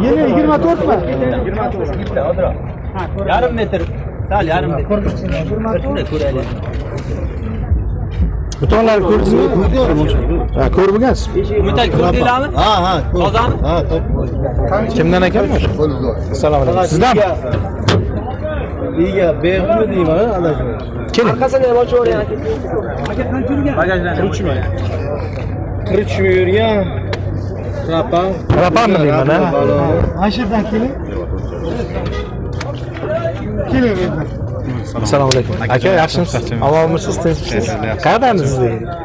Yeni 24 mu? 24 bitti odra. Yarım metr. Sal yarım metr. Şuna ko'raylik. Butonlar ko'rdingizmi? Ha, ko'rib bo'lgansiz. Umidlar ko'rdinglarmi? Ha. Qozoni? Ha, Kimdan ekan? Assalomu alaykum. Sizdanmi? Iga beqmi deyman, adashma. Keling. Orqasini ham ochib yuboring aka. Bagajdan Qirchmi? Qirchib yurgan. Rapanmi deyman, ha? Mana shu yerdan keling. Keling bu yerdan. Assalomu alaykum. Aka, yaxshimisiz? Avvalmisiz, tinchmisiz? Qayerdasiz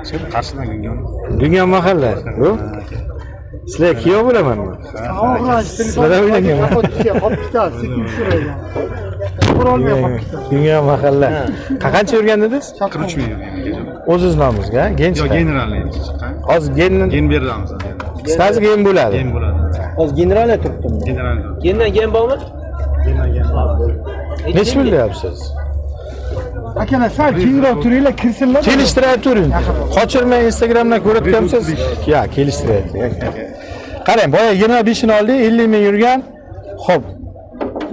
siz? Qarshidan Gungyon. Gungyon mahalla. Bu? Sizlar kuyov bo'lamanmi? Sizlar uylanganmi? Gungyon mahalla. Qancha yurgan dedingiz? 43 ming yurgan. O'zingiz nomingizga, gench. Yo'q, generalni. Hozir gen beramiz. qisqasi gen bo'ladi. Gen bo'ladi. Hozir generalda turibdimi? Generalni. Gendan gen bormi? Necha pul deyapsiz? Akalar, sal kengroq turinglar, kirsinlar. Kelishtirib turing. Qochirmay Instagramdan ko'rayotgansiz? Ya, kelishtiraylik. Qarang, boya 25 ni oldik, 50 ming yurgan. Xo'p.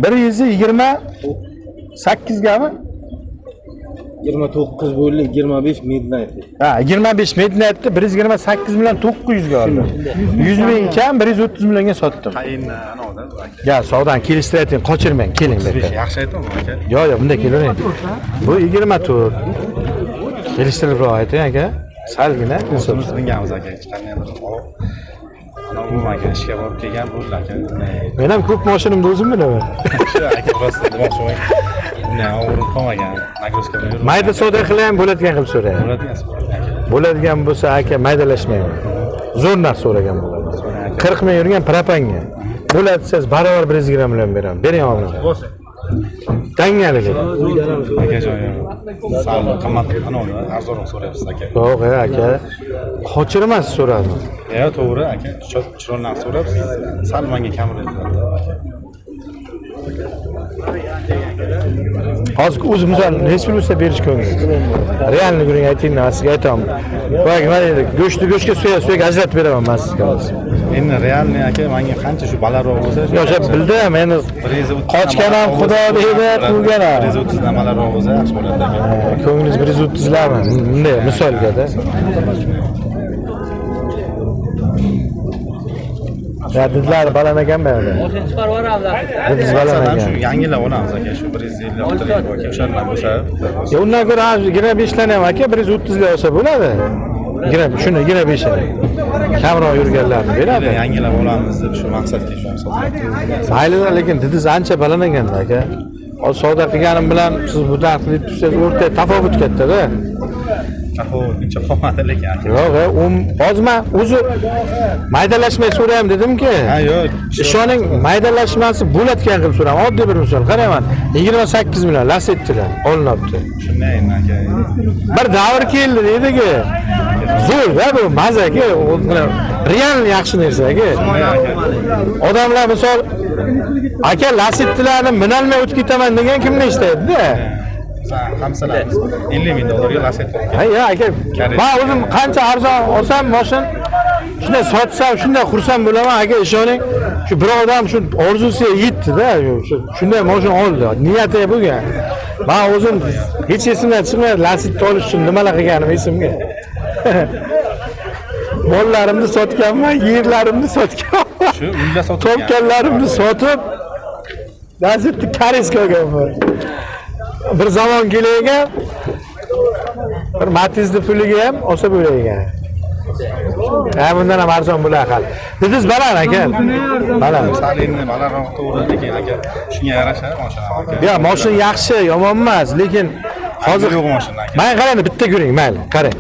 128 gami? 29 bo'ldi, 25 midnight. Ha, 25 midnightni 128 million 900 ga oldim. 100 ming kam 130 millionga sotdim. Endi anoda. Ya, savdan kelishtiraylik, qochirmang, keling bu yerga. Yaxshi aytdim aka. Yo'q, bunda kelavering. Bu 24. Kelishtiribroq ayting aka. Salgina O'zimiz bilganmiz aka. Hech qanday bir ana bu aka ishga borib kelgan bo'ldi aka. Men ham ko'p mashinamni o'zim bilaman. Shu aka rost demoqchiman. Bunday og'ir qolmagan. Nagruska bilan. Mayda savdo qilayam bo'ladigan qilib so'rang. Bo'ladigan bo'lsa aka maydalashmayman. Zo'r narsa so'ragan bo'ladi. 40 ming yurgan propanga. Bo'ladi siz barobar 120 million beraman. Bering oldin. Dangaligi. Akajon, sal qimmat anoda arzonroq so'rayapsiz aka. Yo'q, aka. Qochirmas so'radim. Yo'q, to'g'ri aka. Chiroyli so'rayapsiz. Sal menga kamroq aka. Hozir o'zim misol hech bir bo'lsa berish ko'nglingiz. Realni guring aytinglar, sizga aytaman. Voy, nima deydi? Go'shtga suyak ajratib beraman men sizga hozir. Endi realni aka menga qancha shu balandroq bo'lsa, Yo'q, bildim, endi qochgan ham xudo deydi, quvgan ham. 130 dan balandroq bo'lsa yaxshi bo'ladi aka. Ko'nglingiz 130 larmi? Bunday misolga-da. Ya didlar balanagan men. Mashina chiqarib yuboramiz. Diz Masalan shu balanagan. yangilab olamiz aka, shu 150 aka. O'shandan bo'lsa, Ya undan ko'ra gina 5 tane ham aka 130 ga olsa bo'ladi. Shuni gina 5 tane. Kamroq yurganlarni beradi. yangilab olamiz deb shu maqsadga shu sotyapmiz. Mayli, lekin didiz ancha balanagan aka. Hozir savdo qilganim bilan siz bu narxni tursangiz o'rta tafovut katta-da. Uncha qolmadi lekin aka. Yo'q, hozirman o'zi maydalashmay so'rayam dedim-ki. Ha, yo'q. Ishoning maydalashmasi bo'layotgan qilib so'raman. Oddiy bir misol qarayman. 28 million Lacettilar olinyapti. Shunday endi aka. Bir davr keldi deydi-ki. Zo'r-da bu mazaga, real yaxshi narsa-ki. Odamlar misol aka Lacettilarni minalmay o'tib ketaman degan kimni ishlaydi-da? Hamsalarimiz 50 ming dollarga Lacetti. Ha, ya aka. Men o'zim qancha arzon olsam mashin shunday sotsam, shunday xursand bo'laman aka, ishoning. Shu bir odam shu orzusiga yetdi-da, shunday mashin oldi. Niyati bo'lgan. Men o'zim hech esimdan chiqmaydi Lacetti olish uchun nimalar qilganim esimga. Mollarimni sotganman, yerlarimni sotganman. Shu uyda sotib topganlarimni sotib Lacetti kareska olganman. Bir zaman kelagan bir Matiz'ni puliga ham olsa bo'lagan. Ha, bundan ham arzon bo'lar hal. Didiz baland aka. Baland. Sal endi balandroq to'g'ri lekin aka shunga yarasha mashina aka. Ya, mashina yaxshi, yomon emas, lekin hozir yo'q mashina aka. Men qarang, bitta guring, mayli, qarang.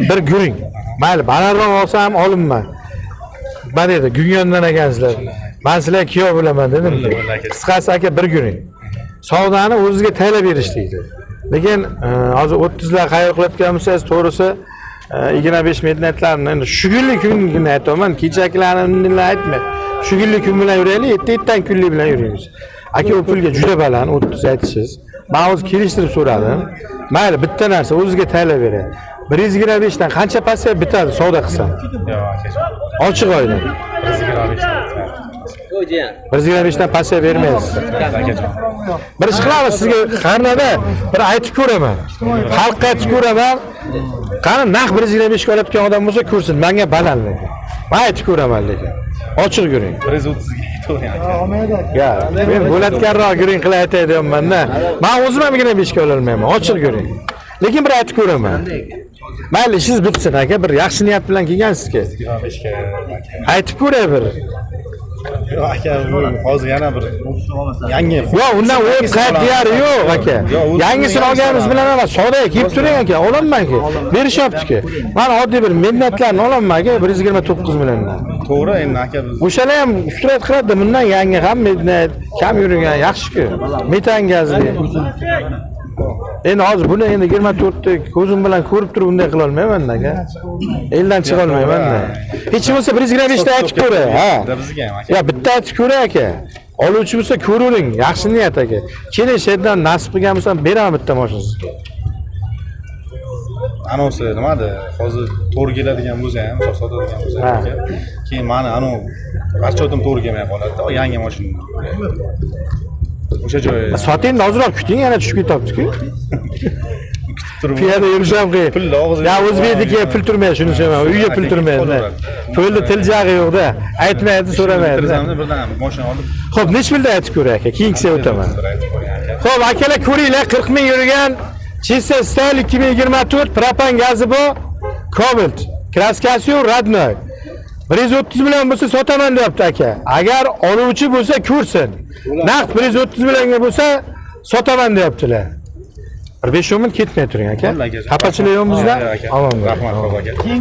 Bir guring. Mayli, balandroq olsam olinman. Mana dedi, Gungayondan ekansizlar. Men sizlar kuyov bo'laman dedim. Qisqasi aka bir guring. Savdoni o'zingizga taylab berish deydi. Lekin hozir 30 lar qayerga qilayotgan bo'lsangiz, to'g'risi 25 midnightlarni endi shu kunlik kungina aytaman, kechaklarini aytmay. Shu kunlik kun bilan yuraylik, 7 kunlik bilan yuramiz. Aka, u pulga juda baland 30 aytishingiz. Men hozir kelishtirib so'radim. Mayli, bitta narsa o'zingizga taylab beray. 125 dan qancha pastga bitadi savdo qilsam? Yo'q aka. Ochiq oyda. 125 dan. Xo'jayan. 125 dan pastga bermaymiz. akajon. Bir ish qilamiz sizga qarnada bir aytib ko'raman. Xalqqa aytib ko'raman. Qani naq 125 ga oladigan odam bo'lsa ko'rsin, menga balandlik. Men aytib ko'raman lekin. Ochiq yuring. 130 ga aytavering aka. olmaydi aka. Ya, men bo'latganroq yuring qilib aytay deyapman-da. Men o'zim ham 25 ga ololmayman. Ochiq yuring. Lekin bir aytib ko'raman. Mayli, ishingiz bitsin aka, bir yaxshi niyat bilan kelgansizki. 25 ga aka. Aytib ko'ray bir. Yo'q aka, hozir yana bir yangi Yo'q, undan o'z qayt deyari yo'q aka. Yangisini olganimiz bilan emas, savdoga kelib turing aka, olamanki. Berishyapti-ki. Men oddiy bir minnatlarni olaman aka, 129 milliondan. to'g'ri endi aka biz O'shalar ham ustrat qiladi, bundan yangi ham minnat, kam yurgan yaxshi-ku. Metan gazli. Endi hozir buni endi 24 ta ko'zim bilan ko'rib turib bunday qila olmayman aka. Eldan chiqa olmayman-da. Hech bo'lmasa 125 ta aytib ko'ray, ha. bizga ham aka. Ya bitta aytib ko'ray aka. Oluvchi bo'lsa ko'ravering, yaxshi niyat aka. Kelish yerdan nasib qilgan bo'lsam beraman bitta mashina sizga. Anonsi nimada? Hozir to'g'ri keladigan bo'lsa ham, sotadigan bo'lsa ham aka. Keyin meni anu расчетim to'g'ri kelmay qoladi-da, yangi mashina. O'sha joy Soting, ozroq kuting, yana tushib ketibdi-ku. turib Piyoda yurisham qiyin. Pulni og'ziga- Ya o'zbekniki pul turmaydi, shuni so'raman. Uyga pul turmaydi. Pulni tiljag'i yo'q-da. Aytmaydi, so'ramaydi. Tirzamni birdan mashina olib Xo'p, nech pulda aytib ko'ray aka? Keyingisiga o'taman. Xo'p, akalar ko'ringlar, 40 ming yurgan Chisa Style 2024 propan gazi bu Cobalt. Kraskasi yo'q, radnoy. 130 million bo'lsa sotaman deyapti aka. Agar oluvchi bo'lsa ko'rsin. Naqd 130 millionga bo'lsa sotaman deyaptilar. 5-10 ming ketmay turing aka. Xafachilik yo'q bizda? Rahmat, aka.